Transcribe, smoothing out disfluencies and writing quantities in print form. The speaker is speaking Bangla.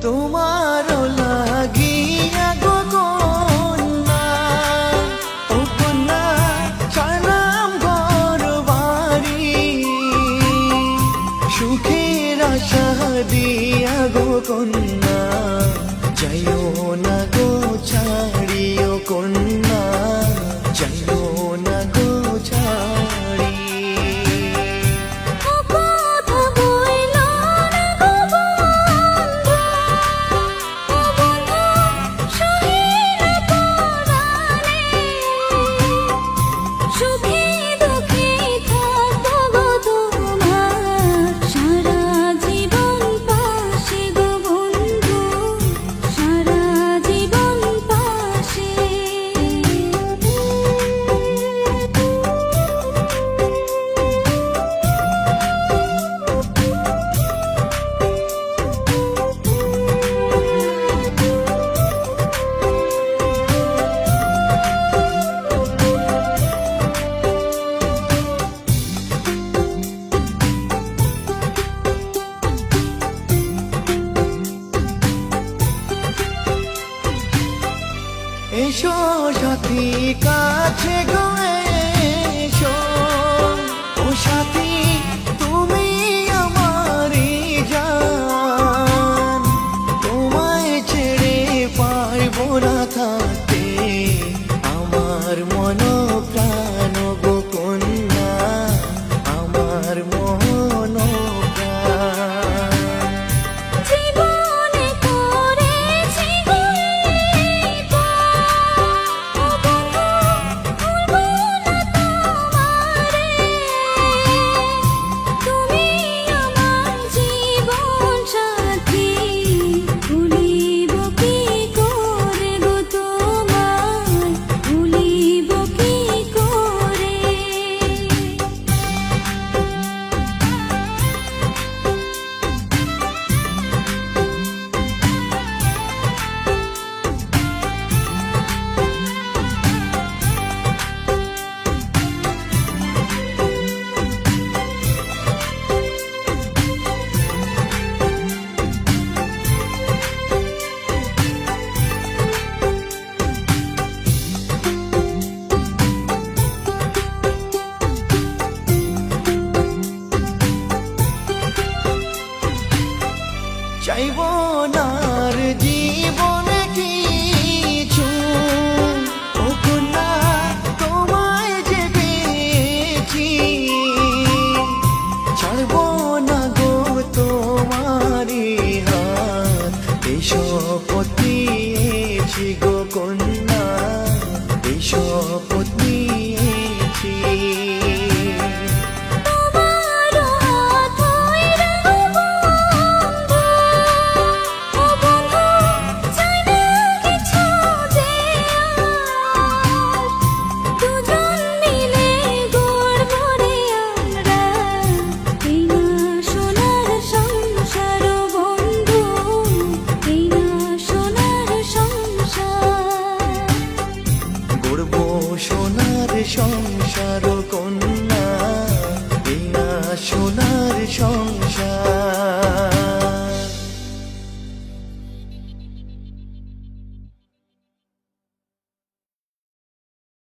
তোমার লাগিয়া গো কন্যা, ও কন্যা ছাড়লাম ঘর বাড়ি, সুখের আশা দিয়া গো কন্যা, যাইও না গো ছাড়িও কন্যা, যাইও না গো ছাড়ি। এসো সাথী কাছে গো এসো, ও সাথী তুমি আমারই জান, তোমায় ছেড়ে পারবো না থাকতে, আমার মন প্রাণ গো কন্যা, আমার মন প্রাণ। চাইব না আর জীবনে কিছু, ও কন্যা তোমায় যে পেয়েছি, ছাড়ব না গো তোমারি হাত, এই শপথ নিয়েছি গো কন্যা, এই শপথ নিয়েছি।